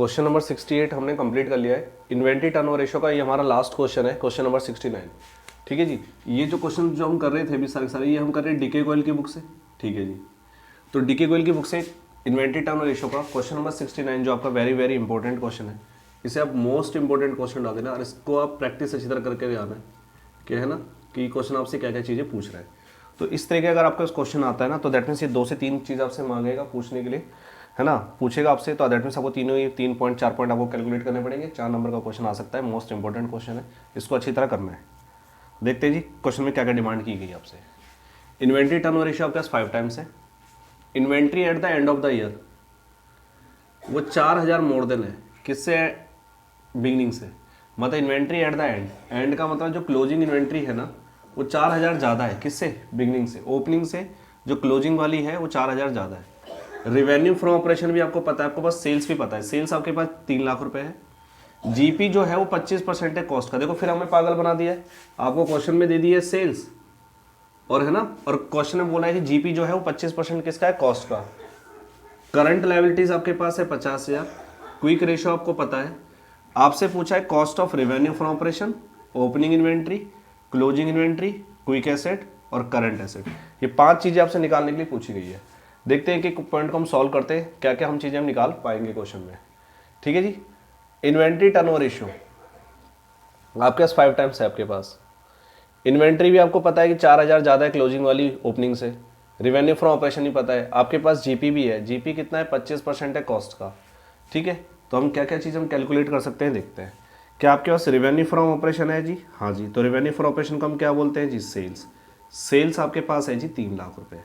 Question number 68 हमने complete कर लिया है। इन्वेंट्री टर्नओवर रेशो का ये हमारा लास्ट क्वेश्चन है, क्वेश्चन नंबर 69। ठीक है जी। ये जो क्वेश्चन जो हम कर रहे थे अभी सारे ये हम कर रहे हैं डीके गोयल की बुक से। ठीक है जी। तो डीके गोयल की बुक से इन्वेंट्री टर्नओवर रेशो का क्वेश्चन नंबर 69 जो आपका वेरी वेरी इंपॉर्टेंट क्वेश्चन है, इसे आप मोस्ट इंपॉर्टेंट क्वेश्चन डाल देना और इसको आप प्रैक्टिस अच्छी तरह करके आना है कि है ना कि क्वेश्चन आपसे क्या क्या चीज़ें पूछ रहा है। तो इस तरह के अगर आपका क्वेश्चन आता है ना तो दैट मीन्स ये 2 से 3 चीज़ आपसे मांगेगा पूछने के लिए, है ना, पूछेगा आपसे। तो दैट मीन्स आपको तीनों ही 3 पॉइंट 4 पॉइंट आपको कैलकुलेट करने पड़ेंगे। 4 नंबर का क्वेश्चन आ सकता है, मोस्ट इंपॉर्टेंट क्वेश्चन है, इसको अच्छी तरह करना है। देखते हैं जी क्वेश्चन में क्या क्या डिमांड की गई आपसे। इन्वेंट्री टर्नओवर रेशियो आपके पास 5 टाइम्स है। Inventory at the end of the year वो 4000 मोर देन है, किससे? बिगनिंग से। मतलब इन्वेंट्री एट द एंड का मतलब जो क्लोजिंग इन्वेंट्री है ना वो 4000 ज़्यादा है, किससे? बिगनिंग से। ओपनिंग से जो क्लोजिंग वाली है वो 4000 ज़्यादा है। रिवेन्यू फ्रॉम ऑपरेशन भी आपको पता है, आपको बस सेल्स भी पता है। सेल्स आपके पास 3 लाख रुपए है। जीपी जो है वो 25% है कॉस्ट का। देखो फिर हमें पागल बना दिया है, आपको क्वेश्चन में दे दी है सेल्स और है ना, और क्वेश्चन में बोला है कि जीपी जो है वो 25% किसका है? कॉस्ट का। करंट लायबिलिटीज आपके पास है 50,000। क्विक रेशियो आपको पता है। आपसे पूछा है cost of revenue from operation, opening inventory, closing inventory, quick asset और करंट एसेट। ये 5 चीजें आपसे निकालने के लिए पूछी गई है। देखते हैं कि पॉइंट को हम सॉल्व करते हैं, क्या क्या हम चीजें हम निकाल पाएंगे क्वेश्चन में। ठीक है जी। इन्वेंट्री टर्नओवर रेशियो आपके पास 5 टाइम्स है आपके पास। इन्वेंट्री भी आपको पता है कि 4000 ज़्यादा है क्लोजिंग वाली ओपनिंग से। रिवेन्यू फ्रॉम ऑपरेशन ही पता है। आपके पास जीपी भी है। जीपी कितना है? 25% है कॉस्ट का। ठीक है। तो हम क्या क्या चीज़ हम कैलकुलेट कर सकते हैं, देखते हैं। क्या आपके पास रिवेन्यू फ्रॉम ऑपरेशन है जी? हाँ जी। तो रिवेन्यू फ्रॉम ऑपरेशन को हम क्या बोलते हैं जी? सेल्स। सेल्स आपके पास है जी 3 लाख रुपए।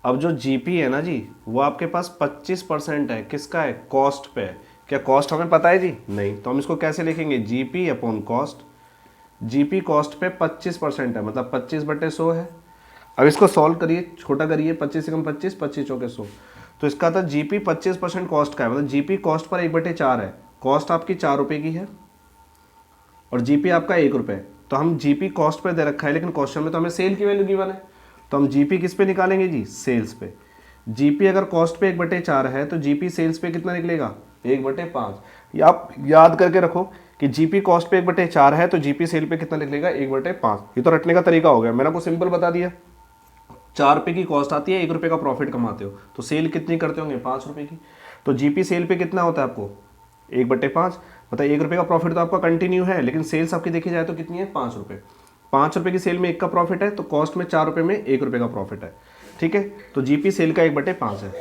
अब जो जीपी है ना जी वो आपके पास 25% है, किसका है? कॉस्ट पे है। क्या कॉस्ट हमें पता है जी? नहीं। तो हम इसको कैसे लिखेंगे? GP upon cost. GP cost पे 25% है, मतलब 25/100 है। अब इसको सॉल्व करिए, छोटा करिए, 25 से कम 25, 25 चौके 100। तो इसका था जीपी 25% कॉस्ट का है, मतलब जीपी कॉस्ट पर 1/4 है। कॉस्ट आपकी 4 रुपए की है और जीपी आपका 1 रुपये। तो हम जीपी कॉस्ट पे दे रखा है, लेकिन क्वेश्चन में तो हमें सेल की वैल्यू गिवन है, तो हम जीपी किस पे निकालेंगे जी? सेल्स पे। जीपी अगर कॉस्ट पे 1/4 है तो जीपी सेल्स पे कितना निकलेगा? 1/5। आप याद करके रखो कि जीपी कॉस्ट पे 1/4 है तो जीपी सेल पे कितना निकलेगा? 1/5। ये तो रटने का तरीका हो गया, मैंने आपको सिंपल बता दिया। 4 रुपये की कॉस्ट आती है, 1 रुपये का प्रॉफिट कमाते हो, तो सेल कितनी करते होंगे? 5 रुपये की। तो जीपी सेल पे कितना होता है आपको? 1/5। मतलब 1 रुपये का प्रॉफिट तो आपका कंटिन्यू है, लेकिन सेल्स आपकी देखी जाए तो कितनी है? 5 रुपये। 5 रुपये की सेल में 1 का प्रॉफिट है, तो कॉस्ट में 4 रुपये में 1 रुपये का प्रॉफिट है। ठीक है। तो जीपी सेल का 1/5 है।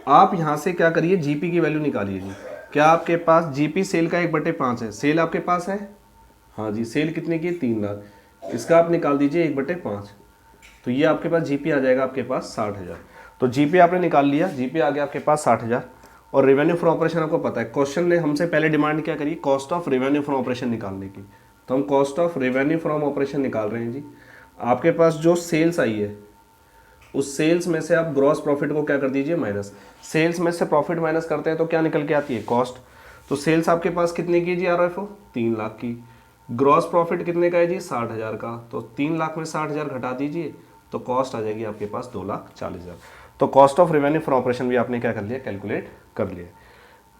आप यहाँ से क्या करिए? जीपी की वैल्यू निकालिए जी। क्या आपके पास जीपी सेल का 1/5 है? सेल आपके पास है? हाँ जी। सेल कितने की? 3 लाख। इसका आप निकाल दीजिए 1/5। तो ये आपके पास जीपी आ जाएगा आपके पास 60,000। तो जीपी आपने निकाल लिया, जीपी आ गया आपके पास 60,000। और रेवेन्यू फ्रॉम ऑपरेशन आपको पता है, क्वेश्चन ने हमसे पहले डिमांड क्या करी? Cost of revenue from operation निकालने की। तो हम cost of revenue from operation निकाल रहे हैं जी। आपके पास जो सेल्स आई है उस सेल्स में से आप ग्रॉस प्रॉफिट को क्या कर दीजिए? माइनस। सेल्स में से प्रॉफिट माइनस करते हैं तो क्या निकल के आती है? कॉस्ट। तो सेल्स आपके पास कितने की जी? RFO 3 लाख की। ग्रॉस प्रॉफिट कितने का है जी? 60,000 का। तो 3 लाख में 60,000 घटा दीजिए तो कॉस्ट आ जाएगी आपके पास 2,40,000। तो cost of revenue from operation भी आपने क्या कर लिया? कैलकुलेट कर लिया।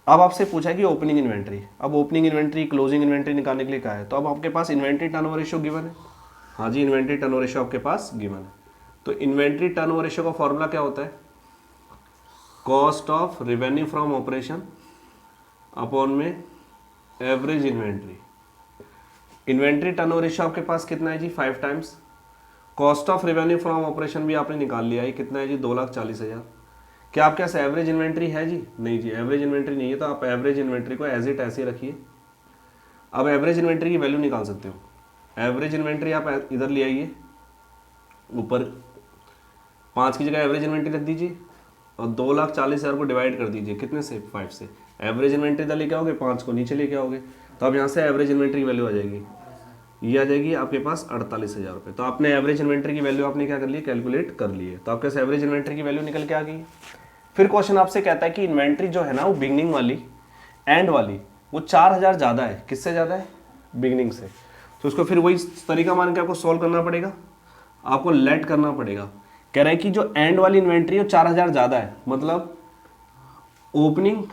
अब आपसे पूछा है कि ओपनिंग इन्वेंट्री। अब ओपनिंग इन्वेंट्री क्लोजिंग इन्वेंट्री निकालने के लिए क्या है? तो अब आपके पास इन्वेंट्री टर्नओवर रेशियो गिवन है। हाँ जी। इन्वेंट्री टर्नओवर रेशियो आपके पास गिवन है। तो इन्वेंट्री टर्नओवर रेशियो का फॉर्मूला क्या होता है? Cost of revenue from operation upon में average inventory. Inventory turnover ratio आपके पास कितना है जी? 5 times. Cost of revenue from operation भी आपने निकाल लिया है, कितना है जी? 2,40,000। क्या आपके पास एवरेज इन्वेंट्री है जी? नहीं जी, एवरेज इन्वेंट्री नहीं है। तो आप एवरेज इन्वेंट्री को एज इट ऐसे रखिए। अब एवरेज इन्वेंट्री की वैल्यू निकाल सकते हो। एवरेज इन्वेंट्री आप इधर ले आइए, ऊपर 5 की जगह एवरेज इन्वेंट्री रख दीजिए और 2,40,000 को डिवाइड कर दीजिए कितने से? 5 से। एवरेज इन्वेंट्री इधर लेके आओगे, 5 को नीचे लेके आओगे, तो अब यहाँ से एवरेज इन्वेंट्री की वैल्यू आ जाएगी, ये आ जाएगी आपके पास 48,000 रुपये। तो आपने एवरेज इन्वेंट्री की वैल्यू आपने क्या कर ली? कैलकुलेट कर ली है। तो आपके पास एवरेज इन्वेंट्री की वैल्यू निकल के आ गई। फिर क्वेश्चन आपसे कहता है कि इन्वेंट्री जो है ना वो बिगनिंग वाली एंड वाली वो 4,000 ज़्यादा है, किससे ज़्यादा है? बिगनिंग से। तो उसको फिर वही तरीका मान के आपको सॉल्व करना पड़ेगा, आपको लेट करना पड़ेगा। कह रहा है कि जो एंड वाली इन्वेंट्री है वो 4,000 ज़्यादा है, मतलब ओपनिंग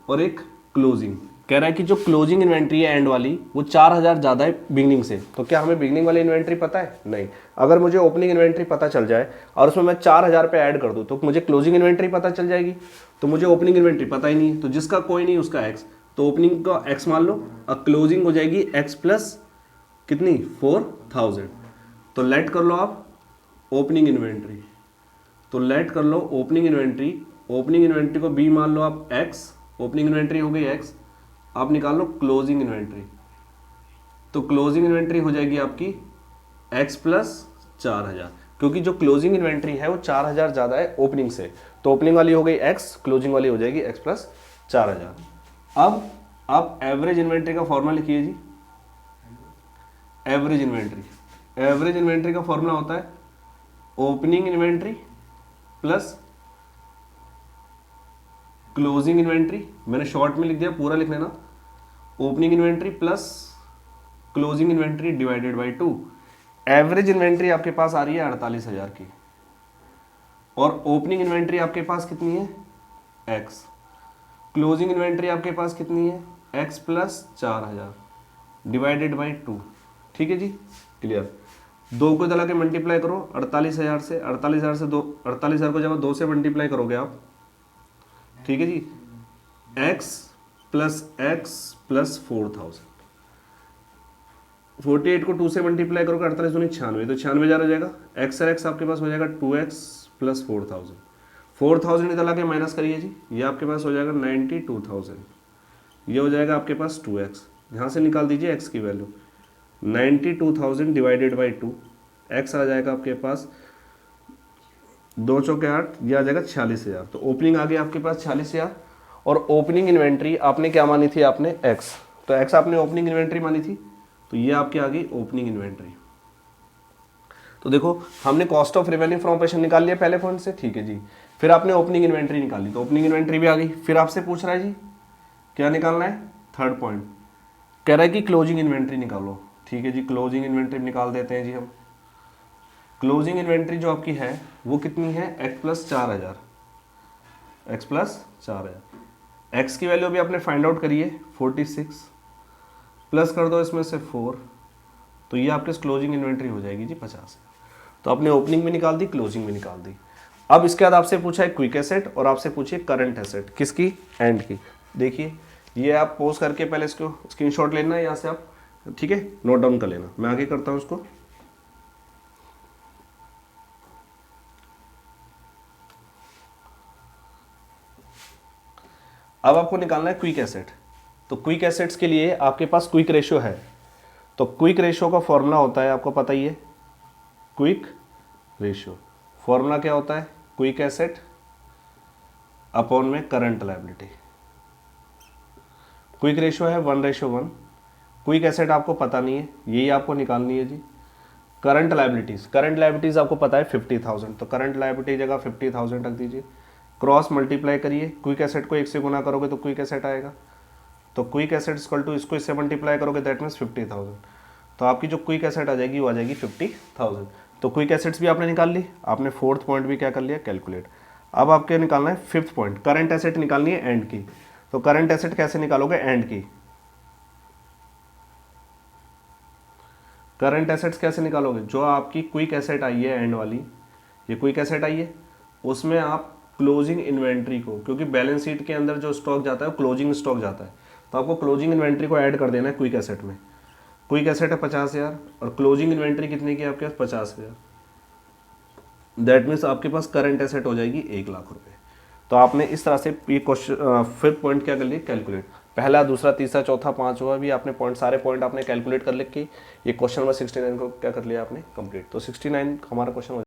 और एक क्लोजिंग, कह रहा है कि जो क्लोजिंग इन्वेंट्री है एंड वाली वो 4000 ज़्यादा है बिगनिंग से। तो क्या हमें बिगनिंग वाली इन्वेंट्री पता है? नहीं। अगर मुझे ओपनिंग इन्वेंट्री पता चल जाए और उसमें मैं 4000 पे ऐड कर दूँ तो मुझे क्लोजिंग इन्वेंट्री पता चल जाएगी। तो मुझे ओपनिंग इन्वेंट्री पता ही नहीं है, तो जिसका कोई नहीं उसका एक्स, तो ओपनिंग का एक्स मान लो और क्लोजिंग हो जाएगी एक्स प्लस कितनी 4000। तो लेट कर लो आप ओपनिंग इन्वेंट्री, तो लेट कर लो ओपनिंग इन्वेंट्री, ओपनिंग इन्वेंट्री को बी मान लो आप एक्स, ओपनिंग इन्वेंट्री हो गई एक्स, आप निकाल लो क्लोजिंग इन्वेंट्री। तो क्लोजिंग इन्वेंट्री हो जाएगी आपकी x प्लस 4000, क्योंकि जो क्लोजिंग इन्वेंट्री है वो 4000 ज़्यादा है ओपनिंग से। तो ओपनिंग वाली हो गई x, क्लोजिंग वाली हो जाएगी x प्लस 4000। अब आप एवरेज इन्वेंट्री का फॉर्मूला लिखिए जी। एवरेज इन्वेंट्री, एवरेज इन्वेंट्री का फॉर्मूला होता है opening inventory plus closing inventory. मैंने शॉर्ट में लिख दिया, पूरा लिख लेना। Opening inventory plus closing inventory divided by 2। Average inventory आपके पास आ रही है 48,000 की, और ओपनिंग इन्वेंट्री आपके पास कितनी है x, क्लोजिंग इन्वेंट्री आपके पास कितनी है x प्लस 4000 डिवाइडेड बाई 2। ठीक है जी, क्लियर। दो को दला के मल्टीप्लाई करो 48,000 से, 48,000 से 48,000 को जब 2 से मल्टीप्लाई करोगे आप, ठीक है जी, x प्लस 4000, 48 को 2 से मल्टीप्लाई करोगे 48 दूनी 96, तो 96,000 हो जाएगा। एक्स और एक्स आपके पास हो जाएगा 2x प्लस 4000, 4000 निकला के माइनस करिए जी, ये आपके पास हो जाएगा 92,000, ये हो जाएगा आपके पास 2x, यहाँ से निकाल दीजिए x की वैल्यू 92,000 डिवाइडेड बाई 2, x आ जाएगा आपके पास 2 चौके 8, ये आ जाएगा 46,000। तो ओपनिंग आ गया आपके पास 46,000, और ओपनिंग इन्वेंट्री आपने क्या मानी थी आपने x, तो x आपने ओपनिंग इन्वेंट्री मानी थी, तो ये आपकी आ गई ओपनिंग इन्वेंट्री। तो देखो हमने cost of revenue from operation निकाल लिया पहले पॉइंट से, ठीक है जी। फिर आपने ओपनिंग इन्वेंट्री निकाली, तो ओपनिंग इन्वेंट्री भी आ गई। फिर आपसे पूछ रहा है जी क्या निकालना है, थर्ड पॉइंट कह रहा है कि क्लोजिंग इन्वेंट्री निकालो। ठीक है जी, क्लोजिंग इन्वेंट्री निकाल देते हैं जी हम। क्लोजिंग इन्वेंट्री जो आपकी है वो कितनी है x plus 4000, x plus 4000। x की वैल्यू भी आपने फाइंड आउट करी है 46, प्लस कर दो इसमें से 4, तो ये आपके क्लोजिंग इन्वेंट्री हो जाएगी जी 50। तो आपने ओपनिंग में निकाल दी, क्लोजिंग में निकाल दी। अब इसके बाद आपसे पूछा है क्विक एसेट और आपसे पूछिए करंट एसेट, किसकी, एंड की। देखिए ये आप पोज करके पहले इसको स्क्रीनशॉट लेना है यहाँ से आप, ठीक है, नोट डाउन कर लेना, मैं आगे करता हूँ उसको। अब आपको निकालना है क्विक एसेट। तो क्विक एसेट्स के लिए आपके पास क्विक रेशियो है, तो क्विक रेशियो का फॉर्मूला होता है आपको पता ही है, क्विक रेशियो फॉर्मूला क्या होता है, क्विक एसेट अपॉन में करंट लायबिलिटी। क्विक रेशियो है 1:1। क्विक एसेट आपको पता नहीं है, यही आपको निकालनी है जी। करंट लायबिलिटीज, करंट लायबिलिटीज आपको पता है 50,000, तो करंट लायबिलिटी जगह 50,000 रख दीजिए, क्रॉस मल्टीप्लाई करिए, क्विक एसेट को 1 से गुना करोगे तो क्विक एसेट आएगा, तो क्विक एसेट इक्वल टू इसको इससे मल्टीप्लाई करोगे दैट मीन्स 50,000, तो आपकी जो क्विक एसेट आ जाएगी वो आ जाएगी 50,000। तो क्विक एसेट्स भी आपने निकाल ली, आपने फोर्थ पॉइंट भी क्या कर लिया, कैलकुलेट। अब आपके निकालना है फिफ्थ पॉइंट, करंट एसेट निकालनी है एंड की। तो करंट एसेट कैसे निकालोगे, एंड की। करंट एसेट्स कैसे निकालोगे, जो आपकी क्विक एसेट आई है एंड वाली, ये क्विक एसेट आई है, उसमें आप क्लोजिंग इन्वेंट्री को, क्योंकि बैलेंस शीट के अंदर जो स्टॉक जाता है वो क्लोजिंग स्टॉक जाता है, तो आपको क्लोजिंग इन्वेंट्री को ऐड कर देना है क्विक एसेट में। क्विक एसेट है 50,000 और क्लोजिंग इन्वेंट्री कितने की आपके पास 50,000, दैट मीन्स आपके पास करंट एसेट हो जाएगी 1 लाख रुपए। तो आपने इस तरह से ये क्वेश्चन फिफ्थ पॉइंट क्या कर लिया, कैलकुलेट। पहला, दूसरा, तीसरा, चौथा, पांचवा भी आपने पॉइंट, सारे पॉइंट आपने कैलकुलेट कर लिख के ये क्वेश्चन नंबर 69 को क्या कर लिया आपने, कंप्लीट। तो 69 हमारा क्वेश्चन